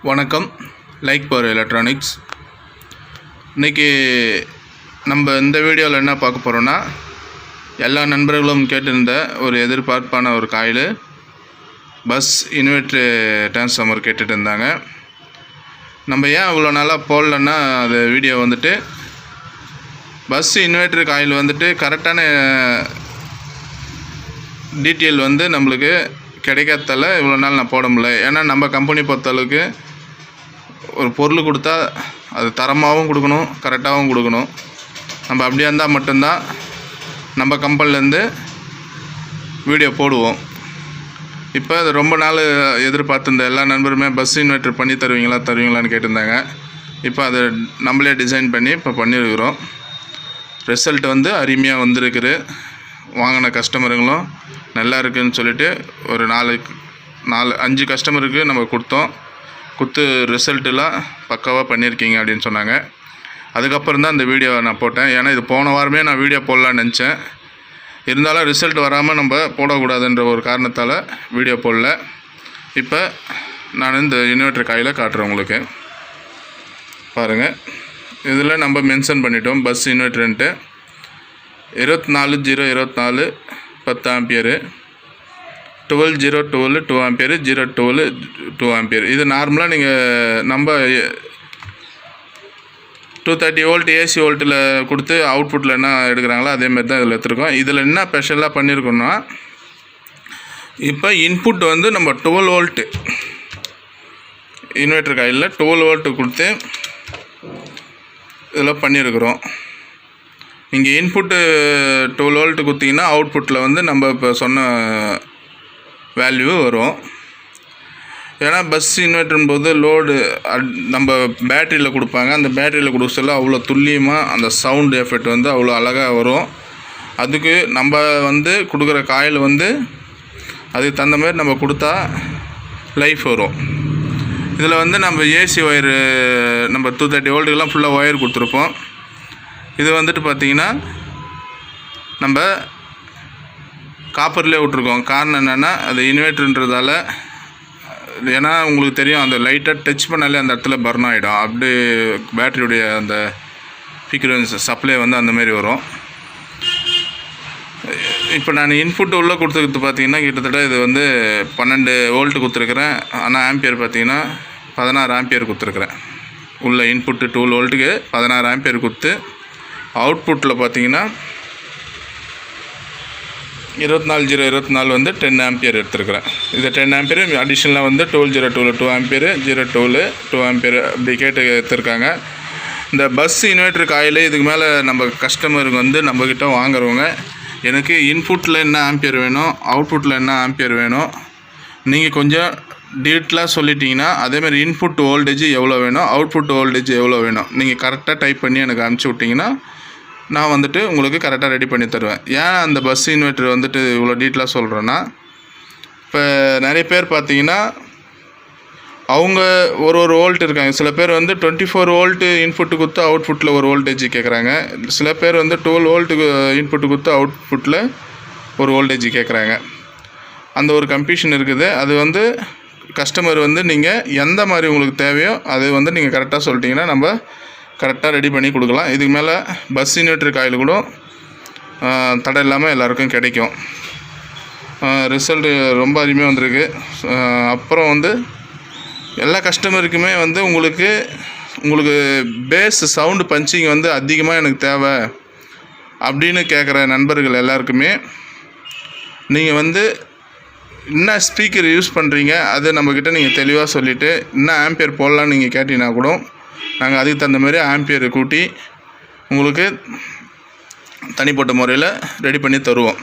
வணக்கம். Like power electronics. இன்றைக்கி நம்ம இந்த வீடியோவில் என்ன பார்க்க போகிறோன்னா, எல்லா நண்பர்களும் கேட்டிருந்த ஒரு எதிர்பார்ப்பான ஒரு காயில் பஸ் இன்வெர்ட்ரு டிரான்ஸ்ஃபார்மர் கேட்டுட்டு இருந்தாங்க. நம்ம ஏன் இவ்வளோ நாளாக போடலன்னா, அது வீடியோ வந்துட்டு பஸ் இன்வெர்ட்ரு காயில் வந்துட்டு கரெக்டான டீட்டெயில் வந்து நம்மளுக்கு கிடைக்காதால இவ்வளோ நாள் நான் போட முடியல. ஏன்னா நம்ம கம்பெனி பொறுத்தளவுக்கு ஒரு பொருள் கொடுத்தா அது தரமாகவும் கொடுக்கணும், கரெக்டாகவும் கொடுக்கணும். நம்ம அப்படியே இருந்தால் மட்டும்தான் நம்ம கம்பெனிலேருந்து வீடியோ போடுவோம். இப்போ அது ரொம்ப நாள் எதிர்பார்த்துருந்த எல்லா நண்பருமே பஸ் இன்வெர்ட்டர் பண்ணி தருவீங்களான்னு கேட்டிருந்தாங்க. இப்போ அதை நம்மளே டிசைன் பண்ணி இப்போ பண்ணியிருக்கிறோம். ரிசல்ட் வந்து அருமையாக வந்திருக்குது. வாங்கின கஸ்டமருங்களும் நல்லா இருக்குதுன்னு சொல்லிட்டு ஒரு 4-5 கஸ்டமருக்கு நம்ம கொடுத்து ரிசல்ட்டெல்லாம் பக்காவாக பண்ணியிருக்கீங்க அப்படின்னு சொன்னாங்க. அதுக்கப்புறம் தான் இந்த வீடியோவை நான் போட்டேன். ஏன்னா இது போன வாரமே நான் வீடியோ போடலான்னு நினச்சேன். இருந்தாலும் ரிசல்ட் வராமல் நம்ம போடக்கூடாதுன்ற ஒரு காரணத்தால் வீடியோ போடல. இப்போ நான் இந்த இன்வெர்ட்டர் காயில் காட்டுறேன் உங்களுக்கு. பாருங்கள், இதில் நம்ம மென்ஷன் பண்ணிட்டோம் பஸ் இன்வெர்ட்டர்ன்ட்டு. 24/0/24 10 ampere, 12/0/12 2 ampere, 0/12 2 ampere. இது நார்மலாக நீங்கள் நம்ம 230 வோல்ட் ஏசி வோல்ட்டில் கொடுத்து அவுட்புட்டில் என்ன எடுக்கிறாங்களோ அதேமாதிரி தான் இதில் எடுத்துருக்கோம். இதில் என்ன ஸ்பெஷலாக பண்ணியிருக்கோன்னா, இப்போ இன்புட் வந்து நம்ம 12 வோல்ட்டு இன்வெர்ட்டர் காயிலில் 12 வோல்ட்டு கொடுத்து இதில் பண்ணியிருக்கிறோம். நீங்கள் இன்புட்டு 12 வோல்ட்டு கொடுத்தீங்கன்னா அவுட்புட்டில் வந்து நம்ம இப்போ சொன்ன வேல்யூ வரும். ஏன்னா பஸ் இன்வெர்ட்டரும் போது லோடு நம்ம பேட்டரியில் கொடுப்பாங்க. அந்த பேட்டரியில் கொடுக்க சொல்ல அவ்வளோ துல்லியமாக அந்த சவுண்டு எஃபெக்ட் வந்து அவ்வளோ அழகாக வரும். அதுக்கு நம்ம வந்து கொடுக்குற காயில் வந்து அதுக்கு தகுந்த மாதிரி நம்ம கொடுத்தா லைஃப் வரும். இதில் வந்து நம்ம ஏசி ஒயரு நம்ம 230 வோல்ட்டுக்கெல்லாம் ஃபுல்லாக ஒயர் கொடுத்துருப்போம். இது வந்துட்டு பார்த்திங்கன்னா நம்ம காப்பர்லேயே விட்ருக்கோம். காரணம் என்னென்னா, அது இன்வெர்ட்டர்ன்றதால, ஏன்னா உங்களுக்கு தெரியும் அந்த லைட்டாக டச் பண்ணாலே அந்த இடத்துல பர்ன் ஆகிடும். அப்படி பேட்டரியுடைய அந்த ஃப்ரீக்வன்சி சப்ளை வந்து அந்தமாரி வரும். இப்போ நான் இன்புட்டு உள்ளே கொடுத்துக்கிறது பார்த்திங்கன்னா கிட்டத்தட்ட இது வந்து 12 வோல்ட்டு கொடுத்துருக்குறேன். ஆனால் ஆம்பியர் பார்த்திங்கன்னா 16 ஆம்பியர் கொடுத்துருக்குறேன். உள்ள இன்புட்டு 12 வோல்ட்டுக்கு 16 ஆம்பியர் கொடுத்து அவுட்புட்டில் பார்த்திங்கன்னா 24/0/24 வந்து 10 ஆம்பியர் எடுத்துருக்குறேன். இது 10 ஆம்பியர் அடிஷ்னலாக வந்து 12/0/12 2 ஆம்பியர், 0/12 2 ஆம்பியர் அப்படி கேட்டு எடுத்துருக்காங்க. இந்த பஸ் இன்வெர்ட்டர் காயில் இதுக்கு மேலே நம்ம கஸ்டமருக்கு வந்து நம்மக்கிட்ட வாங்குறவங்க, எனக்கு இன்புட்டில் என்ன ஆம்பியர் வேணும், அவுட்புட்டில் என்ன ஆம்பியர் வேணும், நீங்கள் கொஞ்சம் டீட்டெயிலாக சொல்லிட்டீங்கன்னா, அதேமாதிரி இன்புட் வோல்டேஜ் எவ்வளோ வேணும், அவுட்புட் வோல்டேஜ் எவ்வளோ வேணும், நீங்கள் கரெக்டாக டைப் பண்ணி எனக்கு அனுப்பிச்சி விட்டிங்கன்னா நான் வந்துட்டு உங்களுக்கு கரெக்டாக ரெடி பண்ணி தருவேன். ஏன் அந்த பஸ் இன்வெர்ட்டர் வந்துட்டு இவ்வளோ டீட்டெயிலாக சொல்கிறேன்னா, இப்போ நிறைய பேர் பார்த்தீங்கன்னா அவங்க ஒரு வோல்ட் இருக்காங்க. சில பேர் வந்து 24 வோல்ட்டு இன்புட்டு கொடுத்து அவுட்புட்டில் ஒரு வோல்டேஜ் கேட்குறாங்க. சில பேர் வந்து 12 வோல்ட்டுக்கு இன்புட்டு கொடுத்து அவுட்புட்டில் ஒரு வோல்டேஜ் கேட்குறாங்க. அந்த ஒரு கன்ஃபியூஷன் இருக்குது. அது வந்து கஸ்டமர் வந்து நீங்கள் எந்த மாதிரி உங்களுக்கு தேவையோ அது வந்து நீங்கள் கரெக்டாக சொல்லிட்டீங்கன்னா நம்ம கரெக்டாக ரெடி பண்ணி கொடுக்கலாம். இதுக்கு மேலே பஸ் இன்வெர்ட்டர் காயில் கூட தடை இல்லாமல் எல்லாருக்கும் கிடைக்கும். ரிசல்ட்டு ரொம்ப அருமையாக வந்திருக்கு. அப்புறம் வந்து எல்லா கஸ்டமருக்குமே வந்து உங்களுக்கு பேஸ் சவுண்டு பஞ்சிங் வந்து அதிகமாக எனக்கு தேவை அப்படின்னு கேட்குற நண்பர்கள் எல்லாருக்குமே நீங்கள் வந்து என்ன ஸ்பீக்கர் யூஸ் பண்ணுறீங்க அது நம்மக்கிட்ட நீங்கள் தெளிவாக சொல்லிவிட்டு என்ன ஆம்பியர் போடலான்னு நீங்கள் கேட்டிங்கன்னா கூட நாங்கள் அதுக்கு தகுந்த மாதிரி ஆம்பியர் கூட்டி உங்களுக்கு தனிப்பட்ட முறையில் ரெடி பண்ணி தருவோம்.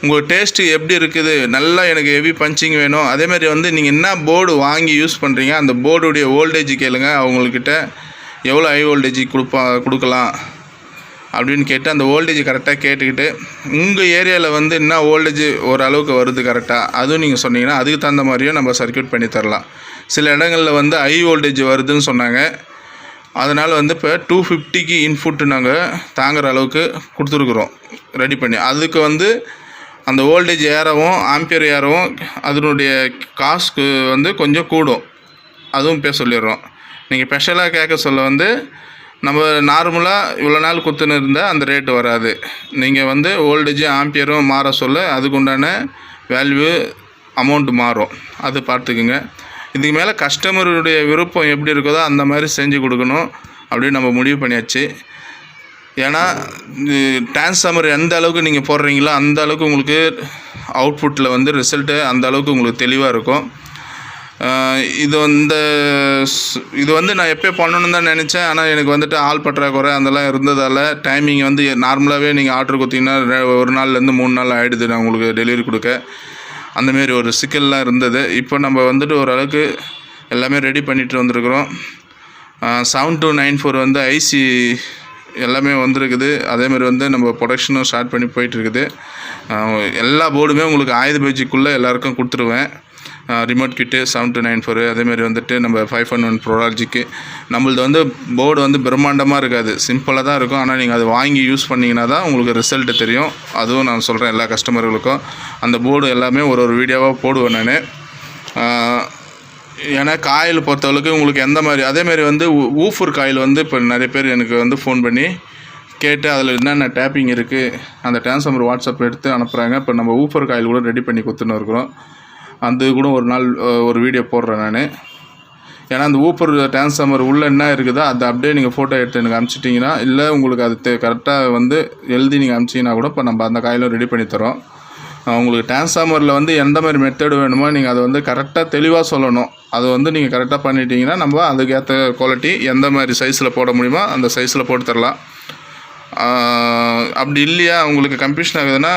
உங்கள் டேஸ்ட்டு எப்படி இருக்குது, நல்லா எனக்கு ஹெவி பஞ்சிங் வேணும், அதேமாதிரி வந்து நீங்கள் என்ன போர்டு வாங்கி யூஸ் பண்ணுறீங்க அந்த போர்டுடைய வோல்டேஜ் கேளுங்க. அவங்கக்கிட்ட எவ்வளோ ஹை வோல்டேஜ் கொடுக்கலாம் அப்படின்னு கேட்டு அந்த வோல்டேஜ் கரெக்டாக கேட்டுக்கிட்டு உங்கள் ஏரியாவில் வந்து என்ன வோல்டேஜ் ஓரளவுக்கு வருது கரெக்டாக அதுவும் நீங்கள் சொன்னீங்கன்னா அதுக்கு தகுந்த மாதிரியும் நம்ம சர்க்யூட் பண்ணி தரலாம். சில இடங்களில் வந்து ஹை வோல்டேஜ் வருதுன்னு சொன்னாங்க. அதனால் வந்து இப்போ 250க்கு இன்புட்டு நாங்கள் தாங்குகிற அளவுக்கு கொடுத்துருக்குறோம் ரெடி பண்ணி. அதுக்கு வந்து அந்த வோல்டேஜ் ஏறவும் ஆம்பியர் ஏறவும் அதனுடைய காஸ்ட்டு வந்து கொஞ்சம் கூடும். அதுவும் இப்போ சொல்லிடுறோம். நீங்கள் ஸ்பெஷலாக கேட்க சொல்ல வந்து நம்ம நார்மலாக இவ்வளோ நாள் குத்துன்னு இருந்தால் அந்த ரேட்டு வராது. நீங்கள் வந்து வோல்டேஜ் ஆம்பியரும் மாற சொல்ல அதுக்குண்டான வேல்யூ அமௌண்ட் மாறும். அது பார்த்துக்குங்க. இதுக்கு மேலே கஸ்டமருடைய விருப்பம் எப்படி இருக்குதோ அந்த மாதிரி செஞ்சு கொடுக்கணும் அப்படின்னு நம்ம முடிவு பண்ணியாச்சு. ஏன்னா டிரான்ஸ்ஃபார்மர் எந்த அளவுக்கு நீங்கள் போடுறீங்களோ அந்த அளவுக்கு உங்களுக்கு அவுட்புட்டில் வந்து ரிசல்ட்டு அந்த அளவுக்கு உங்களுக்கு தெளிவாக இருக்கும். இது வந்து நான் எப்போ பண்ணணுன்னு தான் நினச்சேன். ஆனால் எனக்கு வந்துட்டு ஆள் பற்றாக்குறை அதெல்லாம் இருந்ததால் டைமிங் வந்து நார்மலாகவே நீங்கள் ஆர்டர் கொடுத்தீங்கன்னா 1 நாள்லேருந்து 3 நாள் ஆகிடுது நான் உங்களுக்கு டெலிவரி கொடுக்க. அந்தமாரி ஒரு சிக்கல்லாம் இருந்தது. இப்போ நம்ம வந்துட்டு ஓரளவுக்கு எல்லாமே ரெடி பண்ணிட்டு வந்திருக்கிறோம். 7294 வந்து ஐசி எல்லாமே வந்திருக்குது. அதேமாதிரி வந்து நம்ம ப்ரொடக்ஷனும் ஸ்டார்ட் பண்ணி போயிட்டுருக்குது. எல்லா போர்டுமே உங்களுக்கு 1000 பேஜுக்குள்ளே எல்லாேருக்கும் கொடுத்துருவேன். ரிமோட் கிட்டு 7294 அதேமாதிரி வந்துட்டு நம்ம 511 ப்ரோலாஜிக்கு. நம்மளது வந்து போர்டு வந்து பிரம்மாண்டமாக இருக்காது, சிம்பிளாக தான் இருக்கும். ஆனால் நீங்கள் அதை வாங்கி யூஸ் பண்ணிங்கன்னா தான் உங்களுக்கு ரிசல்ட்டு தெரியும். அதுவும் நான் சொல்கிறேன் எல்லா கஸ்டமர்களுக்கும். அந்த போர்டு எல்லாமே ஒரு வீடியோவாக போடுவேன் நான். ஏன்னா காயில் பொறுத்தளவுக்கு உங்களுக்கு எந்த மாதிரி அதேமாதிரி வந்து ஊஃபர் காயில் வந்து இப்போ நிறைய பேர் எனக்கு வந்து ஃபோன் பண்ணி கேட்டு அதில் என்னென்ன டேப்பிங் இருக்குது அந்த டிரான்ஸ்ஃபார்மர் வாட்ஸ்அப் எடுத்து அனுப்புகிறாங்க. இப்போ நம்ம ஊஃபர் காயில் கூட ரெடி பண்ணி கொடுத்துன்னு இருக்கிறோம். அது கூட ஒரு நாள் ஒரு வீடியோ போடுறேன் நான். ஏன்னா அந்த ஊஃபர் டிரான்ஸ்ஃபார்மர் உள்ளே என்ன இருக்குதோ அதை அப்படியே நீங்கள் ஃபோட்டோ எடுத்து எனக்கு அனுப்பிச்சிட்டிங்கன்னா, இல்லை உங்களுக்கு அது கரெக்டாக வந்து எழுதி நீங்கள் அனுப்பிச்சிங்கன்னா கூட இப்போ நம்ம அந்த காயிலும் ரெடி பண்ணி தரோம். உங்களுக்கு டிரான்ஸ்ஃபார்மரில் வந்து எந்த மாதிரி மெத்தடு வேணுமோ நீங்கள் அதை வந்து கரெக்டாக தெளிவாக சொல்லணும். அது வந்து நீங்கள் கரெக்டாக பண்ணிட்டீங்கன்னா நம்ம அதுக்கேற்ற குவாலிட்டி எந்த மாதிரி சைஸில் போட முடியுமோ அந்த சைஸில் போட்டு தரலாம். அப்படி இல்லையா உங்களுக்கு கன்ஃபியூஷன் ஆகுதுன்னா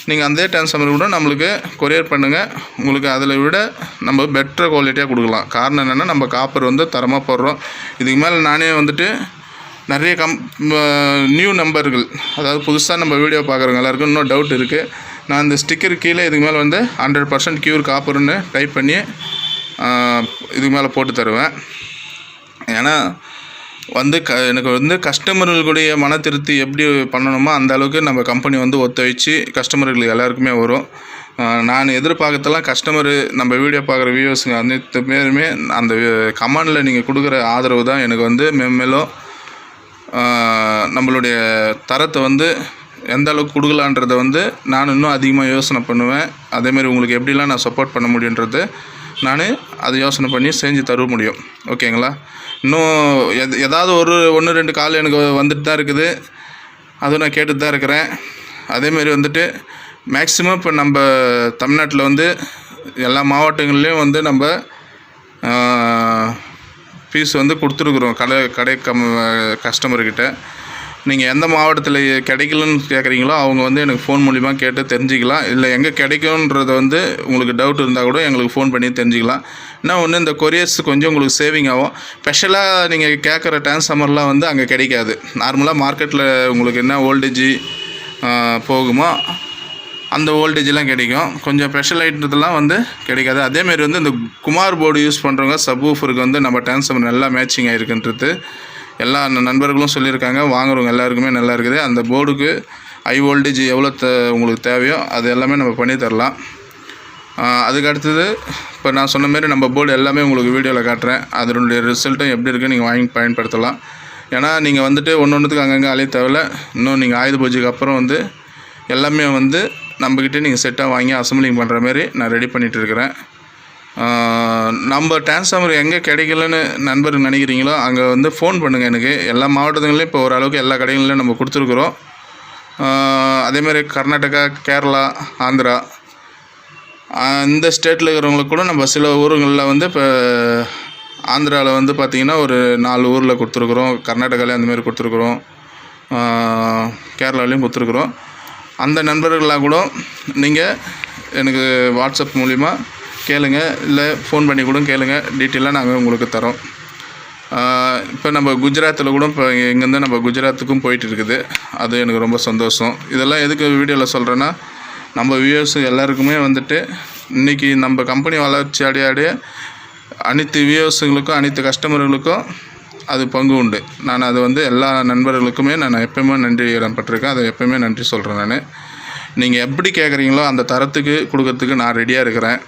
நீங்கள் அதே டிரான்ஸ்ஃபார்மர் கூட நம்மளுக்கு கொரியர் பண்ணுங்கள். உங்களுக்கு அதில் விட நம்ம பெட்டர் குவாலிட்டியாக கொடுக்கலாம். காரணம் என்னென்னா நம்ம காப்பர் வந்து தரமாக போடுறோம். இதுக்கு மேலே நானே வந்துட்டு நிறைய நியூ நம்பர்கள், அதாவது புதுசாக நம்ம வீடியோ பார்க்குறவங்க எல்லாருக்கும் இன்னும் டவுட் இருக்குது. நான் இந்த ஸ்டிக்கர் கீழே இதுக்கு மேலே வந்து 100% க்யூர் காப்பர்னு டைப் பண்ணி இதுக்கு மேலே போட்டு தருவேன். ஏன்னா வந்து எனக்கு வந்து கஸ்டமர்களுடைய மன திருப்தி எப்படி பண்ணணுமோ அந்த அளவுக்கு நம்ம கம்பெனி வந்து ஒத்துழைச்சி கஸ்டமர்களுக்கு எல்லாருக்குமே வரும். நான் எதிர்பார்க்கறதெல்லாம் கஸ்டமரு நம்ம வீடியோ பார்க்குற வியூவர்ஸுங்க அனைத்து பேருமே அந்த கமெண்டில் நீங்கள் கொடுக்குற ஆதரவு தான் எனக்கு வந்து மேலும் நம்மளுடைய தரத்தை வந்து எந்த அளவுக்கு கொடுக்கலான்றதை வந்து நான் இன்னும் அதிகமாக யோசனை பண்ணுவேன். அதேமாதிரி உங்களுக்கு எப்படிலாம் நான் சப்போர்ட் பண்ண முடியுன்றது நான் அதை யோசனை பண்ணி செஞ்சு தர முடியும். ஓகேங்களா? இன்னும் ஏதாவது 1-2 கால் எனக்கு வந்துட்டு தான் இருக்குது. அதுவும் நான் கேட்டுட்டு தான் இருக்கிறேன். அதேமாரி வந்துட்டு மேக்ஸிமம் இப்போ நம்ம தமிழ்நாட்டில் வந்து எல்லா மாவட்டங்கள்லேயும் வந்து நம்ம ஃபீஸ் வந்து கொடுத்துருக்குறோம் கடை கஸ்டமர்கிட்ட. நீங்கள் எந்த மாவட்டத்தில் கிடைக்கலன்னு கேட்குறீங்களோ அவங்க வந்து எனக்கு ஃபோன் மூலிமா கேட்டு தெரிஞ்சிக்கலாம். இல்லை எங்கே கிடைக்கும்ன்றத வந்து உங்களுக்கு டவுட் இருந்தால் கூட எங்களுக்கு ஃபோன் பண்ணி தெரிஞ்சிக்கலாம். இன்னும் ஒன்று இந்த கொரியர்ஸ் கொஞ்சம் உங்களுக்கு சேவிங் ஆகும். ஸ்பெஷலாக நீங்கள் கேட்குற டிரான்ஸ்ஃபார்மர்லாம் வந்து அங்கே கிடைக்காது. நார்மலாக மார்க்கெட்டில் உங்களுக்கு என்ன வோல்டேஜ் போகுமோ அந்த வோல்டேஜெலாம் கிடைக்கும். கொஞ்சம் ஸ்பெஷல் ஐட்டத்தெல்லாம் வந்து கிடைக்காது. அதேமாரி வந்து இந்த குமார் போர்டு யூஸ் பண்ணுறவங்க சப்வூஃபருக்கு வந்து நம்ம டிரான்ஸ்ஃபார்மர் நல்லா மேட்சிங் ஆகிருக்குன்றது எல்லா நண்பர்களும் சொல்லியிருக்காங்க. வாங்குறவங்க எல்லாருக்குமே நல்லா இருக்குது. அந்த போர்டுக்கு ஹை வோல்டேஜ் எவ்வளோ உங்களுக்கு தேவையோ அது எல்லாமே நம்ம பண்ணி தரலாம். அதுக்கு அடுத்தது இப்போ நான் சொன்ன மாரி நம்ம போர்டு எல்லாமே உங்களுக்கு வீடியோவில் காட்டுறேன். அதனுடைய ரிசல்ட்டும் எப்படி இருக்குன்னு நீங்கள் வாங்கி பயன்படுத்தலாம். ஏன்னா நீங்கள் வந்துட்டு ஒன்றுத்துக்கு அங்கங்கே அலைய தேவையில்ல. இன்னும் நீங்கள் ஆயுத பூஜைக்கு அப்புறம் வந்து எல்லாமே வந்து நம்மக்கிட்டே நீங்கள் செட்டாக வாங்கி அசம்பிளிங் பண்ணுற மாதிரி நான் ரெடி பண்ணிகிட்டு இருக்கிறேன். நம்ம டிரான்ஸ்ஃபார்மர் எங்கே கிடைக்கலன்னு நண்பர்கள் நினைக்கிறீங்களோ அங்கே வந்து ஃபோன் பண்ணுங்கள் எனக்கு. எல்லா மாவட்டத்துலேயும் இப்போ ஓரளவுக்கு எல்லா கடைகளிலும் நம்ம கொடுத்துருக்குறோம். அதேமாதிரி கர்நாடகா, கேரளா, ஆந்திரா இந்த ஸ்டேட்டில் இருக்கிறவங்களுக்கு கூட நம்ம சில ஊருங்களில் வந்து இப்போ ஆந்திராவில் வந்து பார்த்திங்கன்னா ஒரு 4 ஊரில் கொடுத்துருக்குறோம். கர்நாடகாவிலையும் அந்தமாரி கொடுத்துருக்குறோம். கேரளாவிலையும் கொடுத்துருக்குறோம். அந்த நண்பர்களாக கூட நீங்கள் எனக்கு வாட்ஸ்அப் மூலிமா கேளுங்க, இல்லை ஃபோன் பண்ணி கூட கேளுங்க. டீட்டெயிலாக நாங்கள் உங்களுக்கு தரோம். இப்போ நம்ம குஜராத்தில் கூட இப்போ இங்கேருந்து நம்ம குஜராத்துக்கும் போயிட்டு இருக்குது. அது எனக்கு ரொம்ப சந்தோஷம். இதெல்லாம் எதுக்கு வீடியோவில் சொல்கிறேன்னா நம்ம வியூவர்ஸு எல்லாருக்குமே வந்துட்டு இன்றைக்கி நம்ம கம்பெனி வளர்ச்சி அடைய அனைத்து வியூவர்ஸுங்களுக்கும் அனைத்து கஸ்டமர்களுக்கும் அது பங்கு உண்டு. நான் அது வந்து எல்லா நண்பர்களுக்குமே நான் எப்போயுமே நன்றி இடம்பட்டிருக்கேன். அதை எப்போயுமே நன்றி சொல்கிறேன். நான் நீங்கள் எப்படி கேட்குறீங்களோ அந்த தரத்துக்கு கொடுக்கறதுக்கு நான் ரெடியாக இருக்கிறேன்.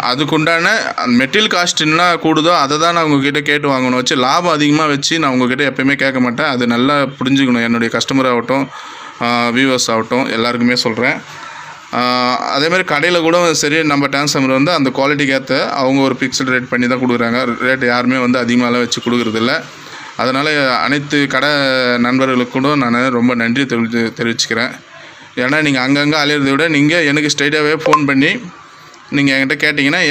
அதுக்குண்டான மெட்டீரியல் காஸ்ட் என்ன கூடுதோ அதை தான் நான் உங்ககிட்ட கேட்டு வாங்கணும் வச்சு லாபம் அதிகமாக வச்சு நான் உங்ககிட்ட எப்போயுமே கேட்க மாட்டேன். அது நல்லா புரிஞ்சுக்கணும். என்னுடைய கஸ்டமர் ஆகட்டும், வியூவர்ஸ் ஆகட்டும், எல்லாருக்குமே சொல்கிறேன். அதேமாதிரி கடையில் கூட சரி, நம்ம டிரான்ஸ்ஃபார்மர் வந்து அந்த குவாலிட்டிக்கு ஏற்ற அவங்க ஒரு ஃபிக்ஸ்டு ரேட் பண்ணி தான் கொடுக்குறாங்க. ரேட் யாருமே வந்து அதிகமாகலாம் வச்சு கொடுக்குறதில்ல. அதனால் அனைத்து கடை நண்பர்களுக்கு கூட நான் ரொம்ப நன்றி தெரிவிச்சுக்கிறேன். ஏன்னா நீங்கள் அங்கங்கே அலையிறதை விட நீங்கள் எனக்கு ஸ்ட்ரைட்டாகவே ஃபோன் பண்ணி நீங்கள் என்கிட்ட கேட்டிங்கன்னா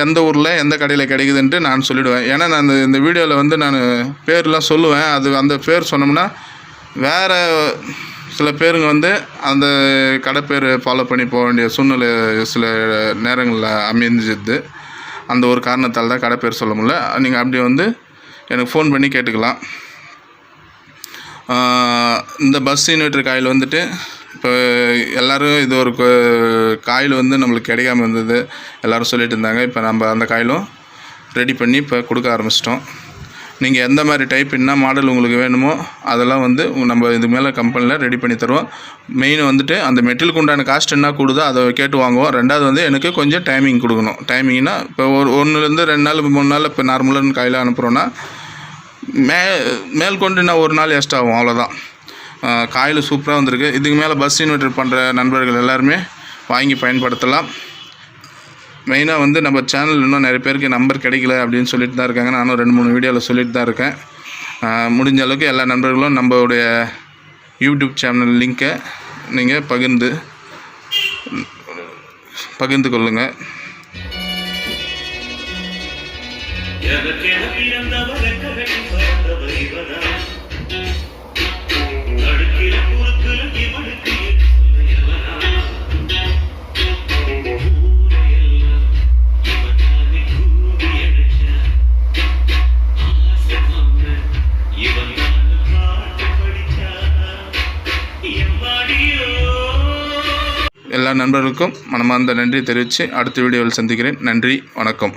எந்த ஊரில் எந்த கடையில் கிடைக்குதுன்ட்டு நான் சொல்லிவிடுவேன். ஏன்னா நான் இந்த வீடியோவில் வந்து நான் பேர்லாம் சொல்லுவேன். அந்த பேர் சொன்னோம்னா வேறு சில பேருங்க வந்து அந்த கடை பேர் ஃபாலோ பண்ணி போக வேண்டிய சூழ்நிலை சில நேரங்களில் அமைஞ்சிது. அந்த ஒரு காரணத்தால் தான் கடை பேர் சொல்ல முடியல. நீங்கள் அப்படி வந்து எனக்கு ஃபோன் பண்ணி கேட்டுக்கலாம். இந்த பஸ் இன்வெர்ட்டர் காயில் வந்துட்டு இப்போ எல்லோரும் இது ஒரு காயில் வந்து நம்மளுக்கு கிடைக்காம இருந்தது, எல்லோரும் சொல்லிட்டு இருந்தாங்க. இப்போ நம்ம அந்த காயிலும் ரெடி பண்ணி இப்போ கொடுக்க ஆரம்பிச்சிட்டோம். நீங்கள் எந்த மாதிரி டைப் என்ன மாடல் உங்களுக்கு வேணுமோ அதெல்லாம் வந்து நம்ம இது மேலே கம்பெனியில் ரெடி பண்ணி தருவோம். மெயின் வந்துட்டு அந்த மெட்டீரியலுக்கு உண்டான காஸ்ட் என்ன கூடுதோ அதை கேட்டு வாங்குவோம். ரெண்டாவது வந்து எனக்கு கொஞ்சம் டைமிங் கொடுக்கணும். டைமிங்னா இப்போ 1 2 நாள் 3 நாள் இப்போ நார்மலான காயில் அனுப்புகிறோன்னா மேல் கொண்டு நான் 1 நாள் எக்ஸ்ட்ரா ஆகும், அவ்வளோதான். காயில் சூப்பராக வந்திருக்கு. இதுக்கு மேலே பஸ் இன்வெர்ட்டர் பண்ணுற நண்பர்கள் எல்லாருமே வாங்கி பயன்படுத்தலாம். மெயினாக வந்து நம்ம சேனல் இன்னும் நிறைய பேருக்கு நம்பர் கிடைக்கல அப்படின்னு சொல்லிட்டு தான் இருக்காங்க. நானும் 2-3 வீடியோவில் சொல்லிட்டு தான் இருக்கேன். முடிஞ்ச அளவுக்கு எல்லா நண்பர்களும் நம்மளுடைய யூடியூப் சேனல் லிங்க்கை நீங்கள் பகிர்ந்து கொள்ளுங்கள். எல்லா நண்பர்களுக்கும் மனமார்ந்த நன்றி தெரிவித்து அடுத்த வீடியோவில் சந்திக்கிறேன். நன்றி, வணக்கம்.